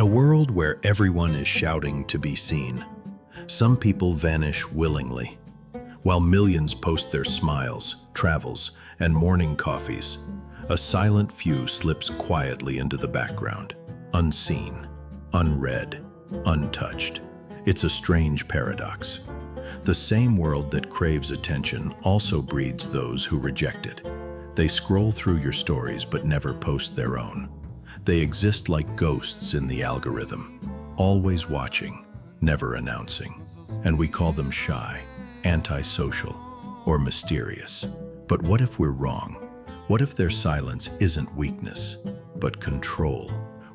In a world where everyone is shouting to be seen, some people vanish willingly. While millions post their smiles, travels, and morning coffees, a silent few slips quietly into the background, unseen, unread, untouched. It's a strange paradox. The same world that craves attention also breeds those who reject it. They scroll through your stories but never post their own. They exist like ghosts in the algorithm, always watching, never announcing. And we call them shy, antisocial, or mysterious. But what if we're wrong? What if their silence isn't weakness, but control?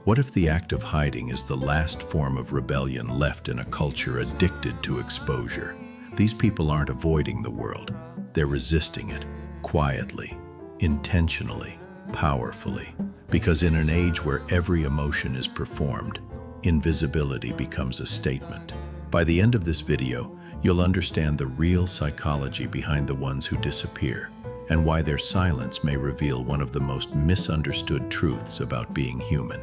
What if the act of hiding is the last form of rebellion left in a culture addicted to exposure? These people aren't avoiding the world. They're resisting it, quietly, intentionally, powerfully. Because in an age where every emotion is performed, invisibility becomes a statement. By the end of this video, you'll understand the real psychology behind the ones who disappear, and why their silence may reveal one of the most misunderstood truths about being human.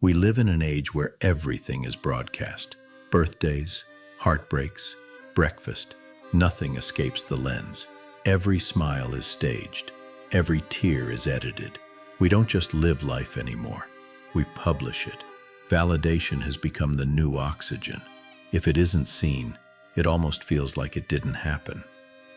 We live in an age where everything is broadcast. Birthdays, heartbreaks, breakfast, nothing escapes the lens. Every smile is staged. Every tear is edited. We don't just live life anymore. We publish it. Validation has become the new oxygen. If it isn't seen, it almost feels like it didn't happen.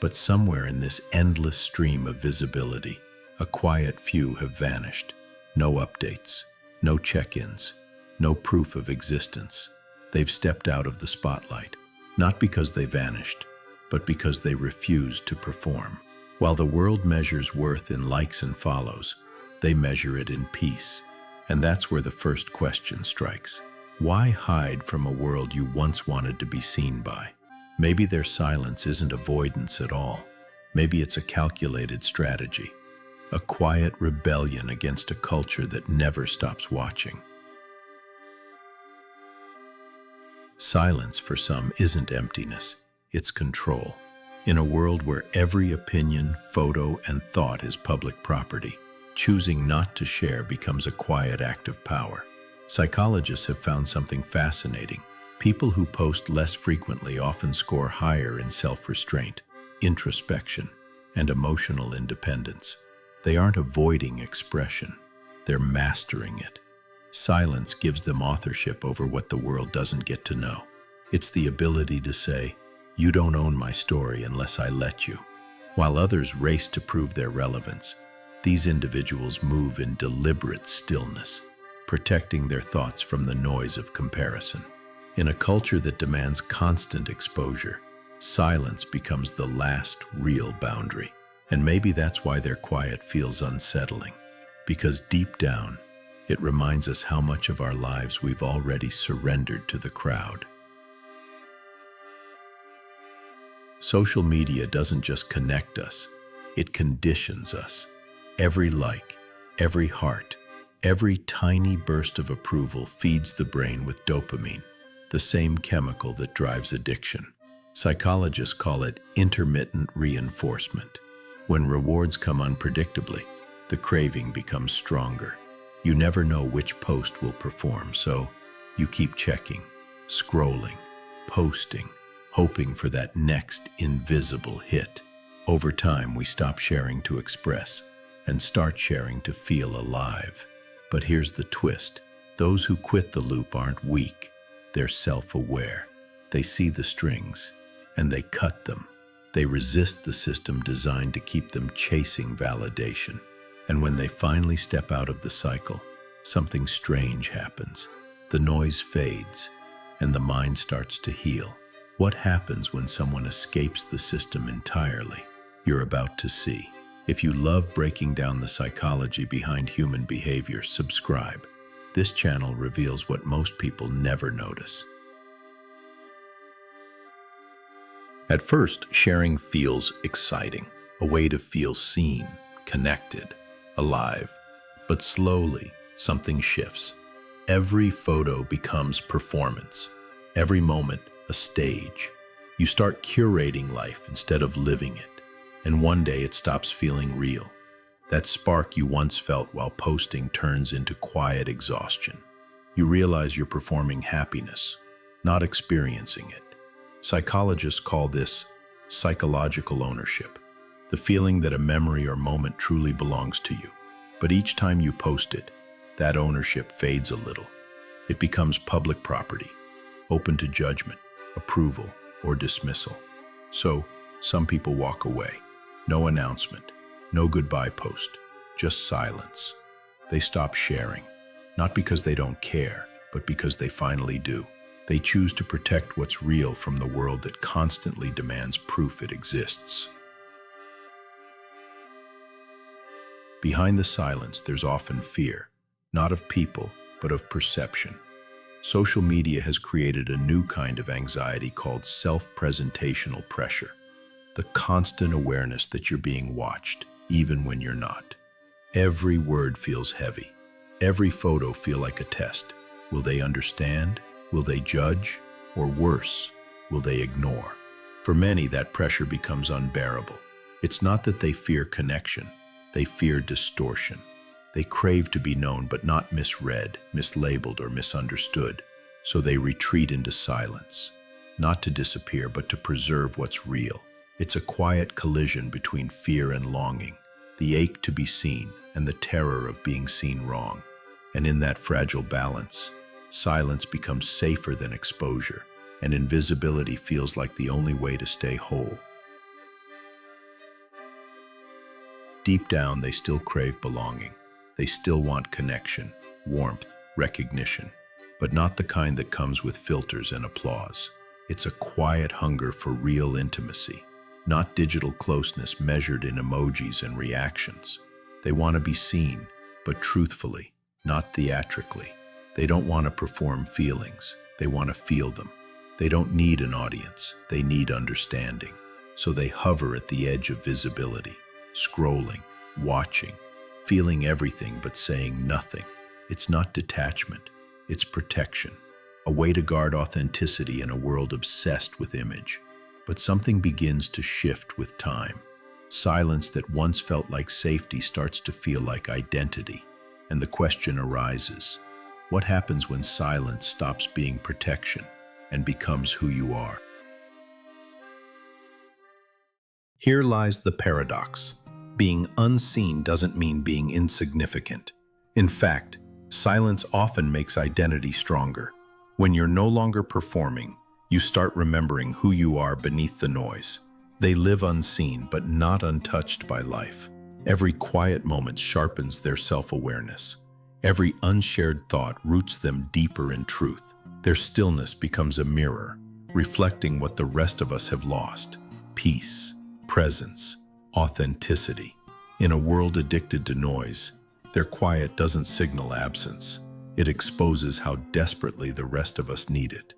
But somewhere in this endless stream of visibility, a quiet few have vanished. No updates. No check-ins, no proof of existence. They've stepped out of the spotlight, not because they vanished, but because they refused to perform. While the world measures worth in likes and follows, they measure it in peace. And that's where the first question strikes. Why hide from a world you once wanted to be seen by? Maybe their silence isn't avoidance at all. Maybe it's a calculated strategy. A quiet rebellion against a culture that never stops watching. Silence for some isn't emptiness, it's control. In a world where every opinion, photo, and thought is public property, choosing not to share becomes a quiet act of power. Psychologists have found something fascinating. People who post less frequently often score higher in self-restraint, introspection, and emotional independence. They aren't avoiding expression, they're mastering it. Silence gives them authorship over what the world doesn't get to know. It's the ability to say, "You don't own my story unless I let you." While others race to prove their relevance, these individuals move in deliberate stillness, protecting their thoughts from the noise of comparison. In a culture that demands constant exposure, silence becomes the last real boundary. And maybe that's why their quiet feels unsettling, because deep down, it reminds us how much of our lives we've already surrendered to the crowd. Social media doesn't just connect us, it conditions us. Every like, every heart, every tiny burst of approval feeds the brain with dopamine, the same chemical that drives addiction. Psychologists call it intermittent reinforcement. When rewards come unpredictably, the craving becomes stronger. You never know which post will perform, so you keep checking, scrolling, posting, hoping for that next invisible hit. Over time, we stop sharing to express and start sharing to feel alive. But here's the twist. Those who quit the loop aren't weak. They're self-aware. They see the strings, and they cut them. They resist the system designed to keep them chasing validation. And when they finally step out of the cycle, something strange happens. The noise fades, and the mind starts to heal. What happens when someone escapes the system entirely? You're about to see. If you love breaking down the psychology behind human behavior, subscribe. This channel reveals what most people never notice. At first, sharing feels exciting, a way to feel seen, connected, alive. But slowly, something shifts. Every photo becomes performance. Every moment a stage. You start curating life instead of living it, and one day it stops feeling real. That spark you once felt while posting turns into quiet exhaustion. You realize you're performing happiness, not experiencing it. Psychologists call this psychological ownership, the feeling that a memory or moment truly belongs to you. But each time you post it, that ownership fades a little. It becomes public property, open to judgment, approval, or dismissal. So, some people walk away. No announcement, no goodbye post, just silence. They stop sharing, not because they don't care, but because they finally do. They choose to protect what's real from the world that constantly demands proof it exists. Behind the silence, there's often fear, not of people, but of perception. Social media has created a new kind of anxiety called self-presentational pressure, the constant awareness that you're being watched, even when you're not. Every word feels heavy. Every photo feels like a test. Will they understand? Will they judge? Or worse, will they ignore? For many, that pressure becomes unbearable. It's not that they fear connection. They fear distortion. They crave to be known but not misread, mislabeled, or misunderstood. So they retreat into silence, not to disappear, but to preserve what's real. It's a quiet collision between fear and longing, the ache to be seen and the terror of being seen wrong. And in that fragile balance, silence becomes safer than exposure, and invisibility feels like the only way to stay whole. Deep down, they still crave belonging. They still want connection, warmth, recognition, but not the kind that comes with filters and applause. It's a quiet hunger for real intimacy, not digital closeness measured in emojis and reactions. They want to be seen, but truthfully, not theatrically. They don't want to perform feelings. They want to feel them. They don't need an audience. They need understanding. So they hover at the edge of visibility, scrolling, watching, feeling everything but saying nothing. It's not detachment, it's protection, a way to guard authenticity in a world obsessed with image. But something begins to shift with time. Silence that once felt like safety starts to feel like identity, and the question arises, what happens when silence stops being protection and becomes who you are? Here lies the paradox. Being unseen doesn't mean being insignificant. In fact, silence often makes identity stronger. When you're no longer performing, you start remembering who you are beneath the noise. They live unseen but not untouched by life. Every quiet moment sharpens their self-awareness. Every unshared thought roots them deeper in truth. Their stillness becomes a mirror, reflecting what the rest of us have lost: peace, presence, authenticity. In a world addicted to noise, their quiet doesn't signal absence. It exposes how desperately the rest of us need it.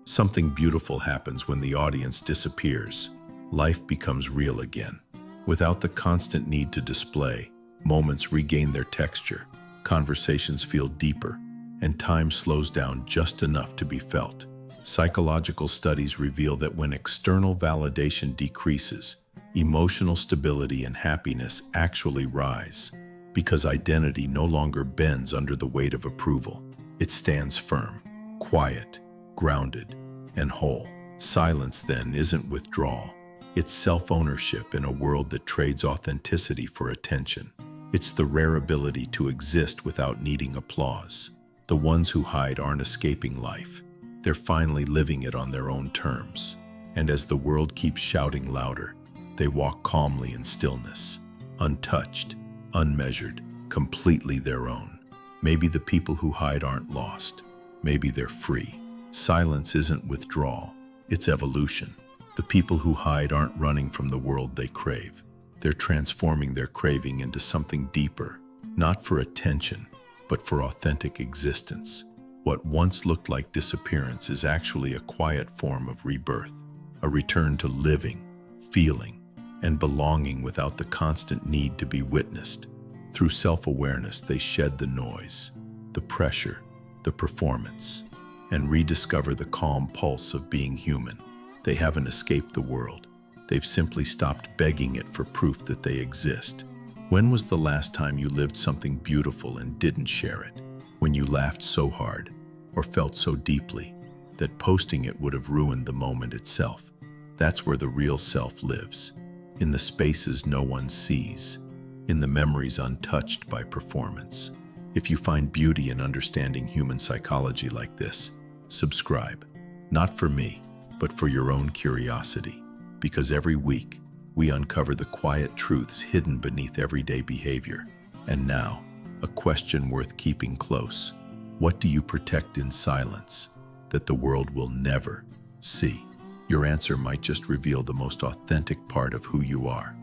Something beautiful happens when the audience disappears. Life becomes real again. Without the constant need to display, moments regain their texture, conversations feel deeper, and time slows down just enough to be felt. Psychological studies reveal that when external validation decreases, emotional stability and happiness actually rise, because identity no longer bends under the weight of approval. It stands firm, quiet, grounded, and whole. Silence, then, isn't withdrawal. It's self-ownership in a world that trades authenticity for attention. It's the rare ability to exist without needing applause. The ones who hide aren't escaping life. They're finally living it on their own terms. And as the world keeps shouting louder, they walk calmly in stillness, untouched, unmeasured, completely their own. Maybe the people who hide aren't lost. Maybe they're free. Silence isn't withdrawal, it's evolution. The people who hide aren't running from the world they crave. They're transforming their craving into something deeper, not for attention, but for authentic existence. What once looked like disappearance is actually a quiet form of rebirth, a return to living, feeling, and belonging without the constant need to be witnessed. Through self-awareness, they shed the noise, the pressure, the performance, and rediscover the calm pulse of being human. They haven't escaped the world. They've simply stopped begging it for proof that they exist. When was the last time you lived something beautiful and didn't share it? When you laughed so hard or felt so deeply that posting it would have ruined the moment itself. That's where the real self lives, in the spaces no one sees, in the memories untouched by performance. If you find beauty in understanding human psychology like this, subscribe, not for me, but for your own curiosity, because every week we uncover the quiet truths hidden beneath everyday behavior. And now, a question worth keeping close. What do you protect in silence that the world will never see? Your answer might just reveal the most authentic part of who you are.